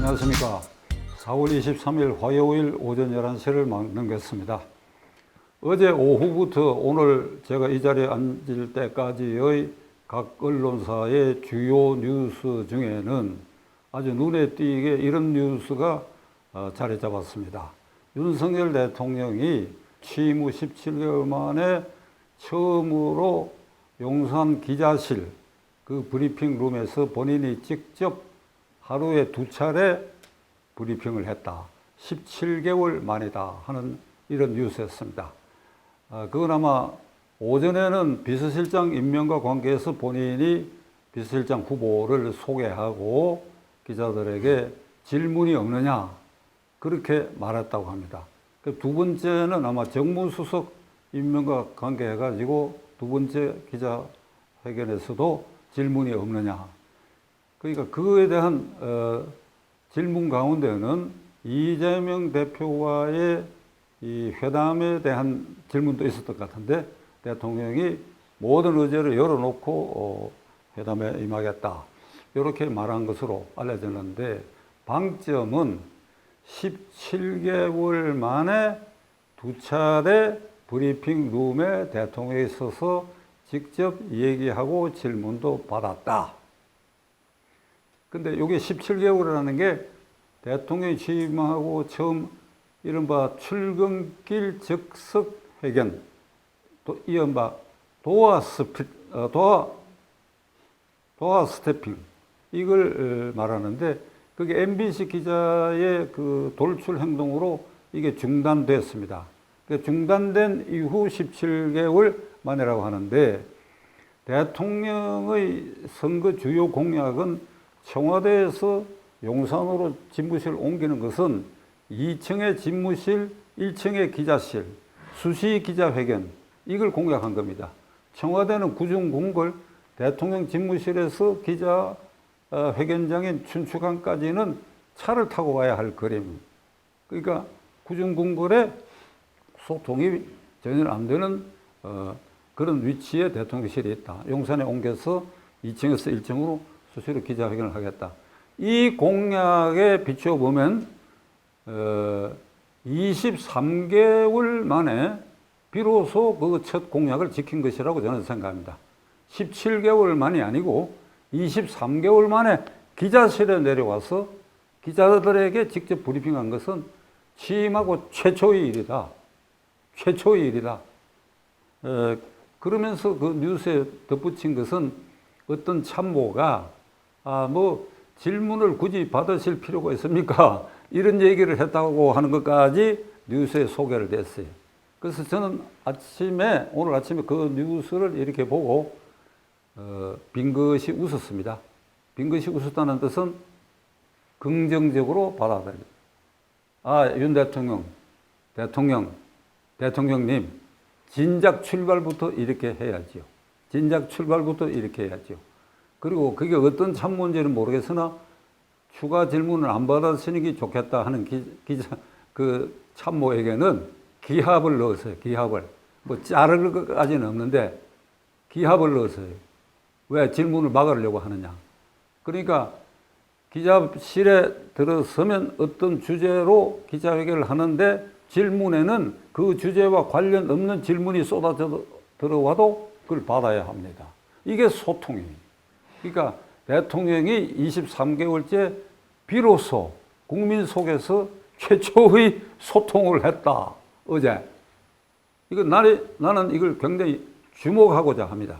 안녕하십니까. 4월 23일 화요일 오전 11시를 넘겼습니다. 어제 오후부터 오늘 제가 이 자리에 앉을 때까지의 각 언론사의 주요 뉴스 중에는 아주 눈에 띄게 이런 뉴스가 자리 잡았습니다. 윤석열 대통령이 취임 후 17개월 만에 처음으로 용산 기자실 그 브리핑 룸에서 본인이 직접 하루에 2차례 브리핑을 했다. 17개월 만이다 하는 이런 뉴스였습니다. 그건 아마 오전에는 비서실장 임명과 관계해서 본인이 비서실장 후보를 소개하고 기자들에게 질문이 없느냐 그렇게 말했다고 합니다. 두 번째는 아마 정무수석 임명과 관계해가지고 두 번째 기자회견에서도 질문이 없느냐. 그러니까 그에 대한 질문 가운데는 이재명 대표와의 이 회담에 대한 질문도 있었던 것 같은데 대통령이 모든 의제를 열어놓고 회담에 임하겠다. 이렇게 말한 것으로 알려졌는데 방점은 17개월 만에 2차례 브리핑 룸에 대통령이 서서 직접 얘기하고 질문도 받았다. 근데 이게 17개월이라는 게 대통령이 취임하고 처음 이른바 출근길 즉석 회견, 또 이른바 도어 스태핑, 이걸 말하는데 그게 MBC 기자의 그 돌출 행동으로 이게 중단됐습니다. 중단된 이후 17개월 만이라고 하는데 대통령의 선거 주요 공약은 청와대에서 용산으로 집무실을 옮기는 것은 2층의 집무실, 1층의 기자실, 수시 기자회견 이걸 공약한 겁니다. 청와대는 구중궁궐 대통령 집무실에서 기자회견장인 춘추관까지는 차를 타고 와야 할 거리입니다. 그러니까 구중궁궐에 소통이 전혀 안 되는 그런 위치에 대통령실이 있다. 용산에 옮겨서 2층에서 1층으로 수시로 기자회견을 하겠다. 이 공약에 비추어 보면 23개월 만에 비로소 그 첫 공약을 지킨 것이라고 저는 생각합니다. 17개월 만이 아니고 23개월 만에 기자실에 내려와서 기자들에게 직접 브리핑한 것은 취임하고 최초의 일이다. 최초의 일이다. 그러면서 그 뉴스에 덧붙인 것은 어떤 참모가 질문을 굳이 받으실 필요가 있습니까? 이런 얘기를 했다고 하는 것까지 뉴스에 소개를 됐어요. 그래서 저는 오늘 아침에 그 뉴스를 이렇게 보고 빙긋이 웃었습니다. 빙긋이 웃었다는 뜻은 긍정적으로 받아들입니다. 윤 대통령님, 진작 출발부터 이렇게 해야지요. 진작 출발부터 이렇게 해야지요. 그리고 그게 어떤 참모인지는 모르겠으나 추가 질문을 안 받았으니 게 좋겠다 하는 그 참모에게는 기합을 넣었어요. 기합을. 자를 것까지는 없는데 기합을 넣었어요. 왜 질문을 막으려고 하느냐. 그러니까 기자실에 들어서면 어떤 주제로 기자회견을 하는데 질문에는 그 주제와 관련 없는 질문이 쏟아져 들어와도 그걸 받아야 합니다. 이게 소통이에요. 그러니까 대통령이 23개월째 비로소 국민 속에서 최초의 소통을 했다. 어제. 나는 이걸 굉장히 주목하고자 합니다.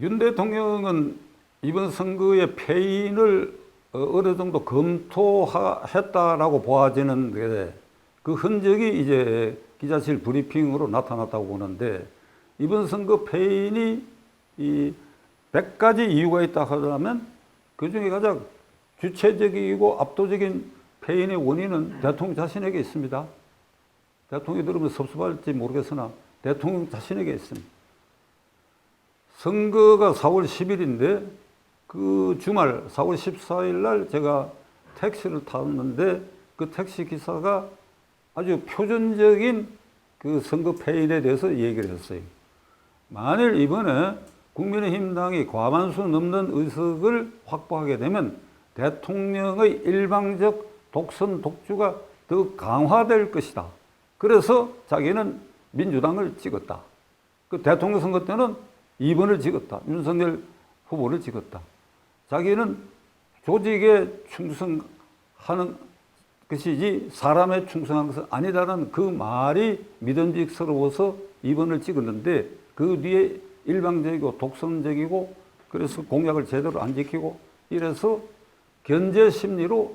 윤 대통령은 이번 선거의 패인을 어느 정도 검토했다라고 보아지는데 그 흔적이 이제 기자실 브리핑으로 나타났다고 보는데 이번 선거 패인이 100가지 이유가 있다 하자면 그 중에 가장 주체적이고 압도적인 패인의 원인은 대통령 자신에게 있습니다. 대통령이 들으면 섭섭할지 모르겠으나 대통령 자신에게 있습니다. 선거가 4월 10일인데 그 주말 4월 14일 날 제가 택시를 탔는데 그 택시 기사가 아주 표준적인 그 선거 패인에 대해서 얘기를 했어요. 만일 이번에 국민의힘당이 과반수 넘는 의석을 확보하게 되면 대통령의 일방적 독선 독주가 더 강화될 것이다. 그래서 자기는 민주당을 찍었다. 그 대통령 선거 때는 2번을 찍었다. 윤석열 후보를 찍었다. 자기는 조직에 충성하는 것이지 사람에 충성하는 것은 아니다라는 그 말이 믿음직스러워서 2번을 찍었는데 그 뒤에 일방적이고 독선적이고 그래서 공약을 제대로 안 지키고 이래서 견제 심리로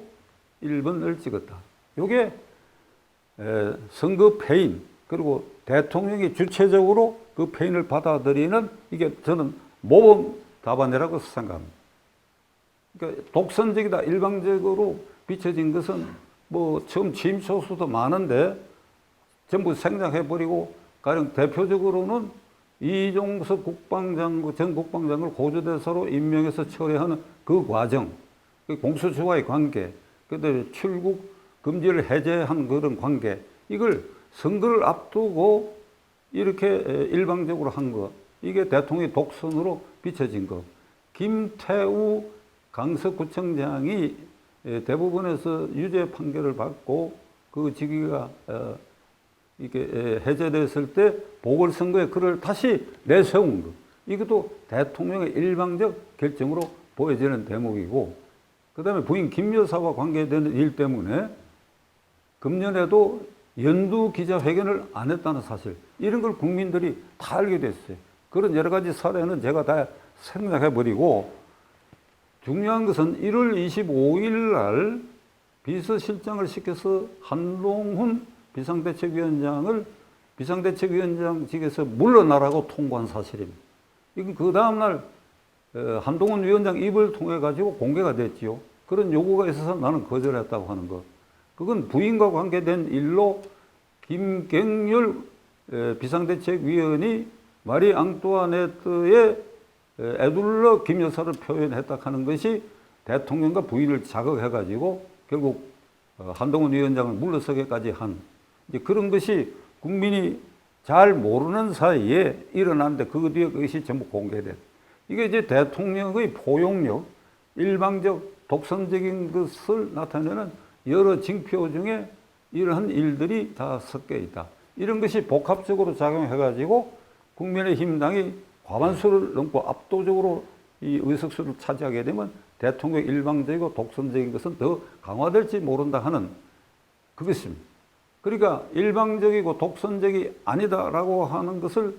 1번을 찍었다. 이게 선거 패인 그리고 대통령이 주체적으로 그 패인을 받아들이는 이게 저는 모범 답안이라고 생각합니다. 그러니까 독선적이다 일방적으로 비춰진 것은 뭐 처음 취임 초수도 많은데 전부 생략해버리고 가령 대표적으로는 이종석 국방장관, 전 국방장관을 고조대사로 임명해서 처리하는 그 과정, 공수처와의 관계, 그다음에 출국 금지를 해제한 그런 관계, 이걸 선거를 앞두고 이렇게 일방적으로 한 것, 이게 대통령의 독선으로 비춰진 것. 김태우 강서구청장이 대법원에서 유죄 판결을 받고 그 직위가 이게 해제됐을 때 보궐선거에 그를 다시 내세운 것. 이것도 대통령의 일방적 결정으로 보여지는 대목이고, 그 다음에 부인 김 여사와 관계되는 일 때문에 금년에도 연두 기자회견을 안 했다는 사실, 이런 걸 국민들이 다 알게 됐어요. 그런 여러 가지 사례는 제가 다 생략해버리고, 중요한 것은 1월 25일 날 비서실장을 시켜서 한동훈 비상대책위원장을 비상대책위원장직에서 물러나라고 통보한 사실입니다. 이건 그 다음날 한동훈 위원장 입을 통해 가지고 공개가 됐지요. 그런 요구가 있어서 나는 거절했다고 하는 것. 그건 부인과 관계된 일로 김경률 비상대책위원이 마리 앙뚜아네트의 에둘러 김 여사를 표현했다 하는 것이 대통령과 부인을 자극해가지고 결국 한동훈 위원장을 물러서게까지 한 이제 그런 것이 국민이 잘 모르는 사이에 일어났는데 그 뒤에 그것이 전부 공개된. 이게 이제 대통령의 포용력, 일방적 독선적인 것을 나타내는 여러 징표 중에 이러한 일들이 다 섞여 있다. 이런 것이 복합적으로 작용해가지고 국민의힘당이 과반수를 넘고 압도적으로 이 의석수를 차지하게 되면 대통령 일방적이고 독선적인 것은 더 강화될지 모른다 하는 그것입니다. 그러니까 일방적이고 독선적이 아니다라고 하는 것을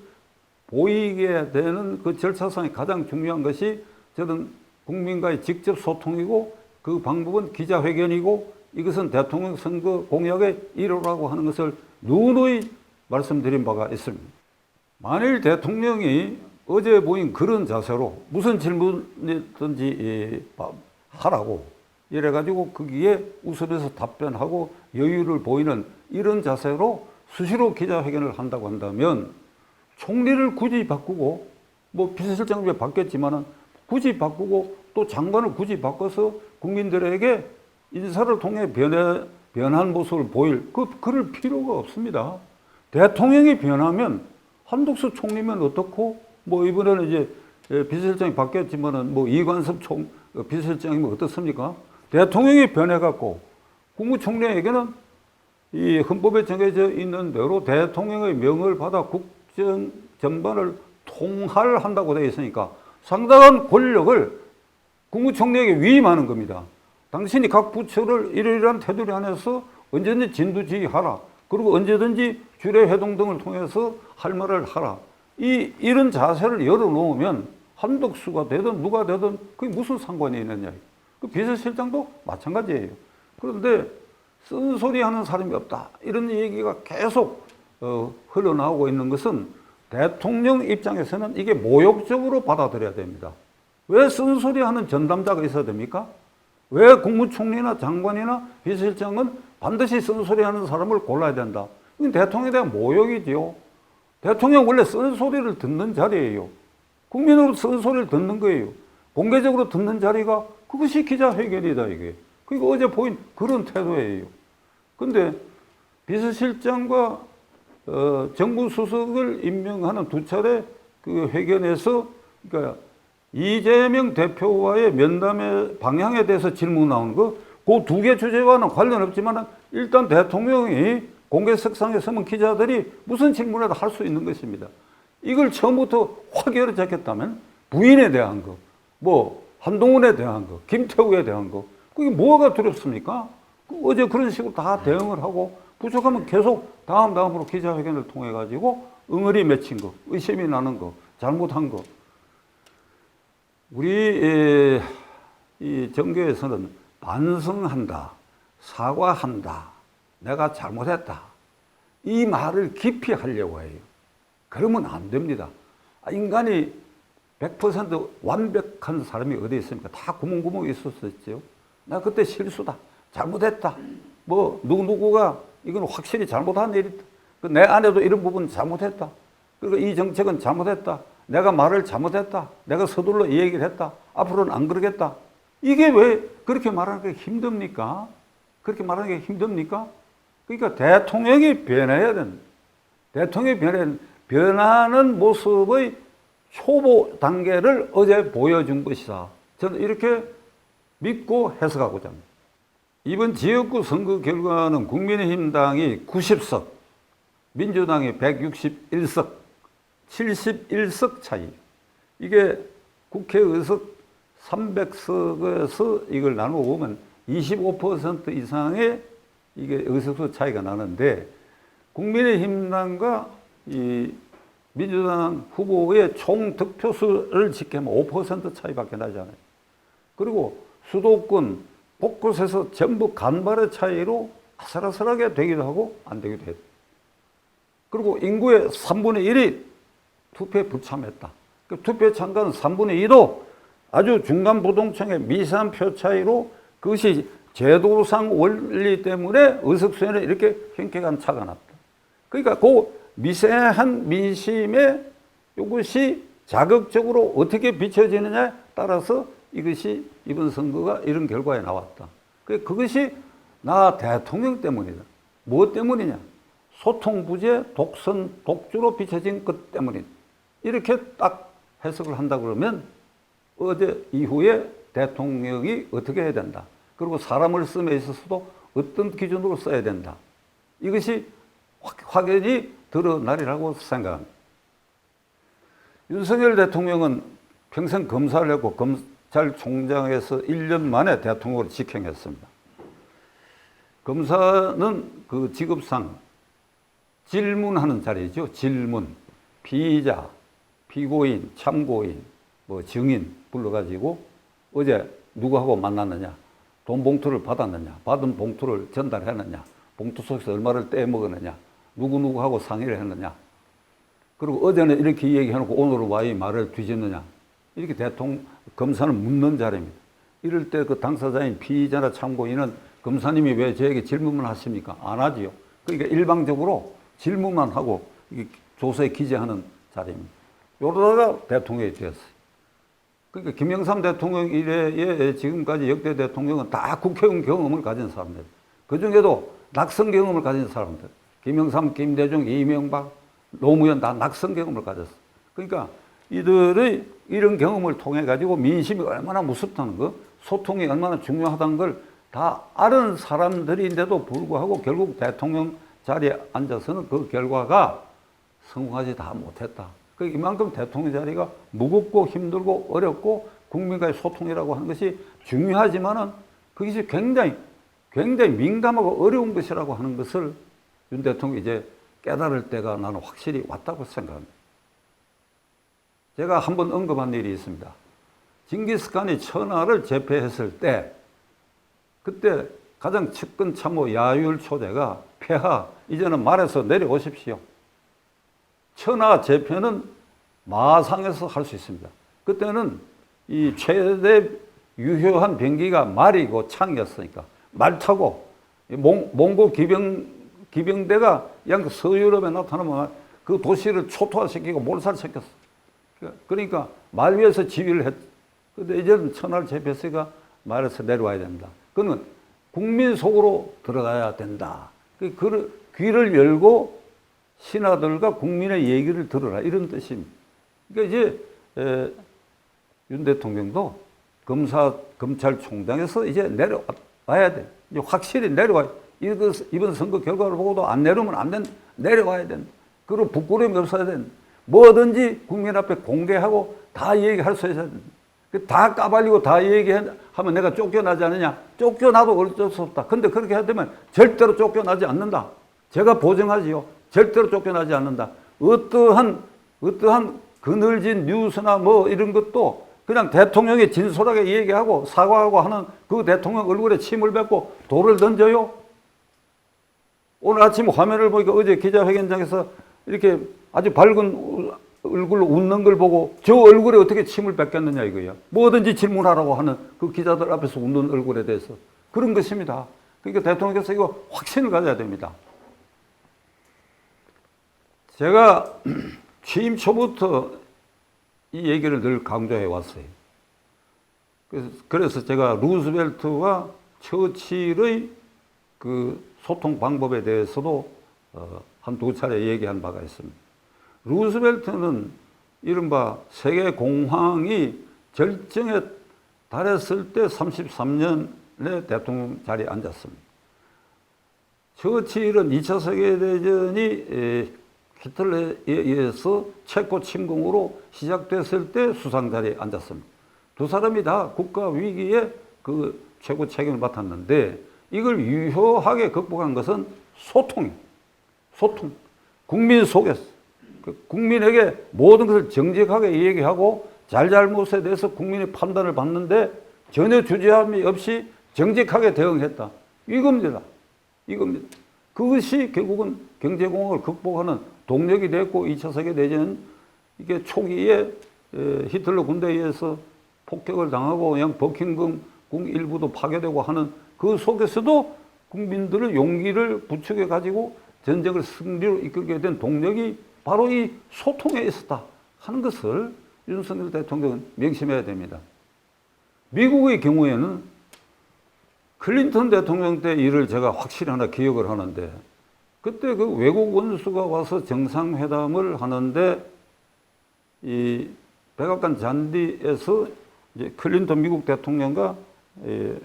보이게 되는 그 절차상의 가장 중요한 것이 저는 국민과의 직접 소통이고 그 방법은 기자회견이고 이것은 대통령 선거 공약의 1호라고 하는 것을 누누이 말씀드린 바가 있습니다. 만일 대통령이 어제 보인 그런 자세로 무슨 질문이든지 하라고 이래가지고 거기에 웃으면서 답변하고 여유를 보이는 이런 자세로 수시로 기자회견을 한다고 한다면 총리를 굳이 바꾸고 뭐 비서실장을 바뀌었지만은 굳이 바꾸고 또 장관을 굳이 바꿔서 국민들에게 인사를 통해 변한 모습을 보일 그럴 필요가 없습니다. 대통령이 변하면 한덕수 총리면 어떻고 뭐 이번에는 이제 비서실장이 바뀌었지만은 뭐 이관섭 비서실장이면 어떻습니까? 대통령이 변해갖고 국무총리에게는 이 헌법에 정해져 있는 대로 대통령의 명을 받아 국정 전반을 통할한다고 되어 있으니까 상당한 권력을 국무총리에게 위임하는 겁니다. 당신이 각 부처를 이러이러한 테두리 안에서 언제든지 진두지휘하라. 그리고 언제든지 주례회동 등을 통해서 할 말을 하라. 이런 자세를 열어놓으면 한덕수가 되든 누가 되든 그게 무슨 상관이 있느냐. 그 비서실장도 마찬가지예요. 그런데 쓴소리 하는 사람이 없다. 이런 얘기가 계속 흘러나오고 있는 것은 대통령 입장에서는 이게 모욕적으로 받아들여야 됩니다. 왜 쓴소리 하는 전담자가 있어야 됩니까? 왜 국무총리나 장관이나 비서실장은 반드시 쓴소리 하는 사람을 골라야 된다. 이건 대통령에 대한 모욕이지요. 대통령 원래 쓴소리를 듣는 자리예요. 국민으로 쓴소리를 듣는 거예요. 공개적으로 듣는 자리가 그것이 기자회견이다 이게. 그러니까 어제 보인 그런 태도예요. 근데 비서실장과 정부수석을 임명하는 두 차례 그 회견에서 그러니까 이재명 대표와의 면담의 방향에 대해서 질문 나오는 거, 그 두 개 주제와는 관련 없지만 일단 대통령이 공개석상에 서면 기자들이 무슨 질문이라도 할 수 있는 것입니다. 이걸 처음부터 확 열어잡겠다면 부인에 대한 거, 뭐 한동훈에 대한 거, 김태우에 대한 거, 그게 뭐가 두렵습니까? 어제 그런 식으로 다 대응을 하고 부족하면 계속 다음으로 기자회견을 통해 가지고 응어리 맺힌 거, 의심이 나는 거, 잘못한 거. 우리 이 정교에서는 반성한다, 사과한다, 내가 잘못했다, 이 말을 깊이 하려고 해요. 그러면 안 됩니다. 인간이 100% 완벽한 사람이 어디 있습니까? 다 구멍구멍이 있었었죠. 나 그때 실수다, 잘못했다, 뭐 누구가 이건 확실히 잘못한 일이다, 내 아내도 이런 부분 잘못했다, 그리고 이 정책은 잘못했다, 내가 말을 잘못했다, 내가 서둘러 이 얘기를 했다, 앞으로는 안 그러겠다. 이게 왜 그렇게 말하는 게 힘듭니까? 그렇게 말하는 게 힘듭니까? 그러니까 대통령이 변해야 된다. 대통령이 변하는 모습의 초보 단계를 어제 보여준 것이다. 저는 이렇게 믿고 해석하고자 합니다. 이번 지역구 선거 결과는 국민의힘당이 90석, 민주당이 161석, 71석 차이. 이게 국회의석 300석에서 이걸 나누어 보면 25% 이상의 이게 의석수 차이가 나는데, 국민의힘당과 이 민주당 후보의 총 득표수를 집계하면 5% 차이밖에 나지 않아요. 그리고 수도권 곳곳에서 전부 간발의 차이로 아슬아슬하게 되기도 하고 안 되기도 해요. 그리고 인구의 3분의 1이 투표에 불참했다. 그 투표에 참가는 3분의 2도 아주 중간 부동층의 미세한 표 차이로, 그것이 제도상 원리 때문에 의석수에는 이렇게 현격한 차가 났다. 그러니까 그 미세한 민심에 이것이 자극적으로 어떻게 비춰지느냐에 따라서 이것이 이번 선거가 이런 결과에 나왔다. 그것이 나 대통령 때문이다. 무엇 때문이냐? 소통 부재, 독선, 독주로 비춰진 것 때문이다. 이렇게 딱 해석을 한다 그러면 어제 이후에 대통령이 어떻게 해야 된다, 그리고 사람을 씀에 있어서도 어떤 기준으로 써야 된다, 이것이 확연히 드러나리라고 생각합니다. 윤석열 대통령은 평생 검사를 했고 검찰총장에서 1년 만에 대통령으로 직행했습니다. 검사는 그 직업상 질문하는 자리죠. 질문, 피의자, 피고인, 참고인, 뭐 증인 불러가지고 어제 누구하고 만났느냐, 돈 봉투를 받았느냐, 받은 봉투를 전달했느냐, 봉투 속에서 얼마를 떼먹었느냐, 누구하고 상의를 했느냐, 그리고 어제는 이렇게 얘기해놓고 오늘은 와 이 말을 뒤집느냐, 이렇게 검사는 묻는 자리입니다. 이럴 때 그 당사자인 피의자나 참고인은 검사님이 왜 저에게 질문만 하십니까? 안 하지요. 그러니까 일방적으로 질문만 하고 조서에 기재하는 자리입니다. 이러다가 대통령이 되었어요. 그러니까 김영삼 대통령 이래에 지금까지 역대 대통령은 다 국회의원 경험을 가진 사람들. 그 중에도 낙선 경험을 가진 사람들. 김영삼, 김대중, 이명박, 노무현 다 낙선 경험을 가졌어. 그러니까 이들의 이런 경험을 통해 가지고 민심이 얼마나 무섭다는 거, 소통이 얼마나 중요하다는 걸 다 아는 사람들인데도 불구하고 결국 대통령 자리에 앉아서는 그 결과가 성공하지 다 못했다. 이만큼 대통령 자리가 무겁고 힘들고 어렵고 국민과의 소통이라고 하는 것이 중요하지만은 그것이 굉장히 민감하고 어려운 것이라고 하는 것을 윤 대통령이 이제 깨달을 때가 나는 확실히 왔다고 생각합니다. 제가 한번 언급한 일이 있습니다. 징기스칸이 천하를 제패했을 때 그때 가장 측근 참모 야율 초대가 폐하, 이제는 말에서 내려오십시오. 천하 제패는 마상에서 할 수 있습니다. 그때는 이 최대 유효한 병기가 말이고 창이었으니까 말 타고 몽고 기병대가 서유럽에 나타나면 그 도시를 초토화시키고 몰살시켰어. 그러니까 말 위에서 지휘를 했. 근데 이제는 천하를 제패했으니까 말에서 내려와야 된다. 그는 국민 속으로 들어가야 된다. 그 귀를 열고 신하들과 국민의 얘기를 들어라, 이런 뜻입니다. 그러니까 이제 윤 대통령도 검찰총장에서 이제 내려와야 돼. 이제 확실히 내려와야 돼. 이번 선거 결과를 보고도 안 내려오면 안 된다. 내려와야 된다. 그리고 부끄러움이 없어야 된다. 뭐든지 국민 앞에 공개하고 다 얘기할 수 있어야 된다. 다 까발리고 다 얘기하면 내가 쫓겨나지 않느냐? 쫓겨나도 어쩔 수 없다. 근데 그렇게 하면 절대로 쫓겨나지 않는다. 제가 보증하지요. 절대로 쫓겨나지 않는다. 어떠한 그늘진 뉴스나 뭐 이런 것도 그냥 대통령이 진솔하게 얘기하고 사과하고 하는 그 대통령 얼굴에 침을 뱉고 돌을 던져요. 오늘 아침 화면을 보니까 어제 기자회견장에서 이렇게 아주 밝은 얼굴로 웃는 걸 보고 저 얼굴에 어떻게 침을 뱉겠느냐 이거예요. 뭐든지 질문하라고 하는 그 기자들 앞에서 웃는 얼굴에 대해서 그런 것입니다. 그러니까 대통령께서 이거 확신을 가져야 됩니다. 제가 취임 초부터 이 얘기를 늘 강조해 왔어요. 그래서 제가 루즈벨트와 처칠의 그 소통 방법에 대해서도 한두 차례 얘기한 바가 있습니다. 루즈벨트는 이른바 세계 공황이 절정에 달했을 때 33년에 대통령 자리에 앉았습니다. 처칠은 2차 세계대전이 히틀러에 의해서 체코 침공으로 시작됐을 때 수상 자리에 앉았습니다. 두 사람이 다 국가 위기에 그 최고 책임을 맡았는데 이걸 유효하게 극복한 것은 소통이에요. 소통. 국민 속에서. 국민에게 모든 것을 정직하게 얘기하고 잘잘못에 대해서 국민의 판단을 받는데 전혀 주저함이 없이 정직하게 대응했다. 이겁니다. 이겁니다. 그것이 결국은 경제공황을 극복하는 동력이 됐고 2차 세계대전 이게 초기에 히틀러 군대에 의해서 폭격을 당하고 그냥 버킹엄 궁 일부도 파괴되고 하는 그 속에서도 국민들의 용기를 부추겨 가지고 전쟁을 승리로 이끌게 된 동력이 바로 이 소통에 있었다 하는 것을 윤석열 대통령은 명심해야 됩니다. 미국의 경우에는 클린턴 대통령 때 일을 제가 확실히 하나 기억을 하는데 그때 그 외국 원수가 와서 정상회담을 하는데 이 백악관 잔디에서 이제 클린턴 미국 대통령과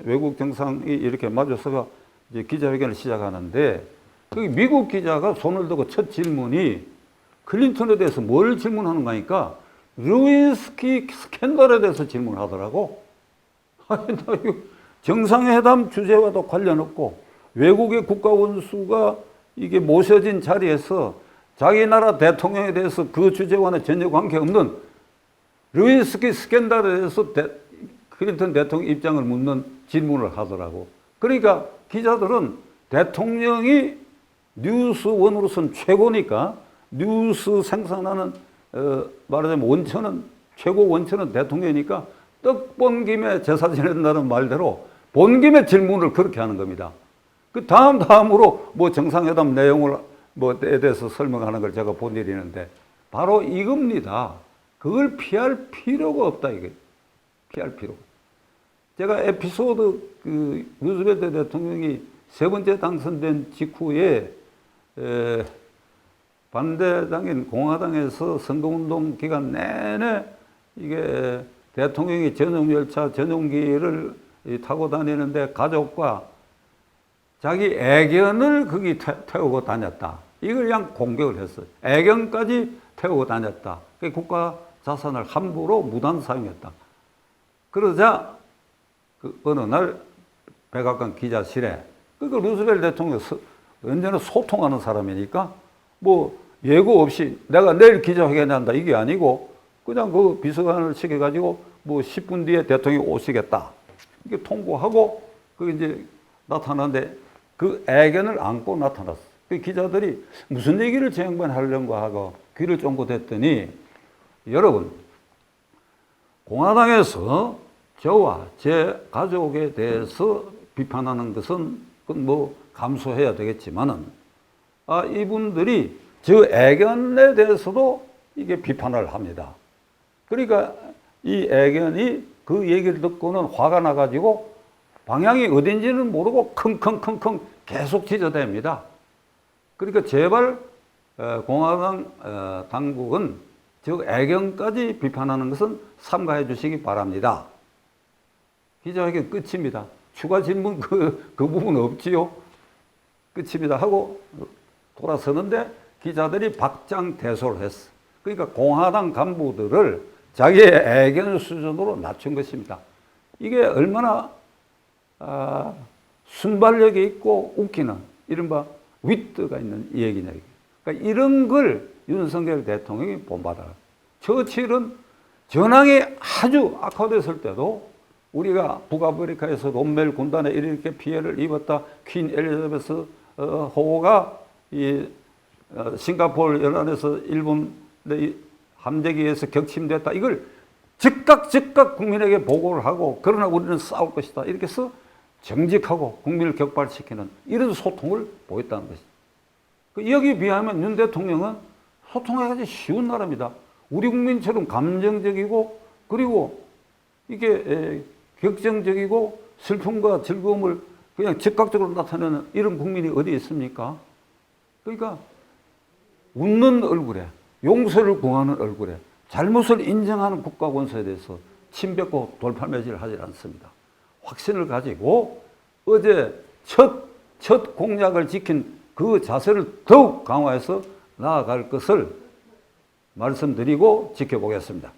외국 정상이 이렇게 마주서가 이제 기자회견을 시작하는데 그 미국 기자가 손을 들고 첫 질문이 클린턴에 대해서 뭘 질문하는가 하니까 루인스키 스캔들에 대해서 질문을 하더라고. 아니, 나 이거 정상회담 주제와도 관련 없고 외국의 국가 원수가 이게 모셔진 자리에서 자기 나라 대통령에 대해서 그 주제와는 전혀 관계없는 루인스키 스캔들에 대해서 클린턴 대통령 입장을 묻는 질문을 하더라고. 그러니까 기자들은 대통령이 뉴스원으로서는 최고니까 뉴스 생산하는 말하자면 원천은 최고 원천은 대통령이니까 떡 본 김에 제사 지낸다는 말대로 본 김에 질문을 그렇게 하는 겁니다. 그 다음으로 뭐 정상회담 내용을 뭐에 대해서 설명하는 걸 제가 본 일이 있는데 바로 이겁니다. 그걸 피할 필요가 없다 이게. 피할 필요가. 제가 에피소드 그 루즈벨트 대통령이 세 번째 당선된 직후에 반대당인 공화당에서 선거운동 기간 내내 이게 대통령이 전용열차, 전용기를 타고 다니는데 가족과 자기 애견을 거기 태우고 다녔다. 이걸 그냥 공격을 했어요. 애견까지 태우고 다녔다. 국가 자산을 함부로 무단 사용했다. 그러자 그 어느 날 백악관 기자실에 그러니까 루즈벨트 대통령 언제나 소통하는 사람이니까 뭐 예고 없이 내가 내일 기자회견 한다 이게 아니고 그냥 그 비서관을 시켜가지고 뭐 10분 뒤에 대통령이 오시겠다 이렇게 통보하고 그 이제 나타났는데 그 애견을 안고 나타났어. 그 기자들이 무슨 얘기를 저 양반 하려고 하고 귀를 쫑긋 했더니 여러분 공화당에서 저와 제 가족에 대해서 비판하는 것은 뭐 감수해야 되겠지만은 이분들이 저 애견에 대해서도 이게 비판을 합니다. 그러니까 이 애견이 그 얘기를 듣고는 화가 나가지고 방향이 어딘지는 모르고 킁킁킁킁 계속 지저댑니다. 그러니까 제발 공화당 당국은 즉 애경까지 비판하는 것은 삼가해 주시기 바랍니다. 기자회견 끝입니다. 추가 질문 그 부분 없지요? 끝입니다 하고 돌아서는데 기자들이 박장대소를 했어. 그러니까 공화당 간부들을 자기의 애견 수준으로 낮춘 것입니다. 이게 얼마나 순발력이 있고 웃기는 이른바 위트가 있는 얘기냐. 그러니까 이런 걸 윤석열 대통령이 본받아요. 처칠은 전황이 아주 악화됐을 때도 우리가 북아프리카에서 롬멜 군단에 이렇게 피해를 입었다. 퀸 엘리자베스 호가 이 싱가포르 연안에서 일본 함대기에서 격침됐다. 이걸 즉각 국민에게 보고를 하고 그러나 우리는 싸울 것이다. 이렇게 해서 정직하고 국민을 격발시키는 이런 소통을 보였다는 것이죠. 여기에 비하면 윤 대통령은 소통하기 쉬운 나라입니다. 우리 국민처럼 감정적이고 그리고 이게 격정적이고 슬픔과 즐거움을 그냥 즉각적으로 나타내는 이런 국민이 어디 있습니까? 그러니까 웃는 얼굴에 용서를 구하는 얼굴에 잘못을 인정하는 국가 권수에 대해서 침뱉고 돌팔매질 하지 않습니다. 확신을 가지고 어제 첫 공약을 지킨 그 자세를 더욱 강화해서 나아갈 것을 말씀드리고 지켜보겠습니다.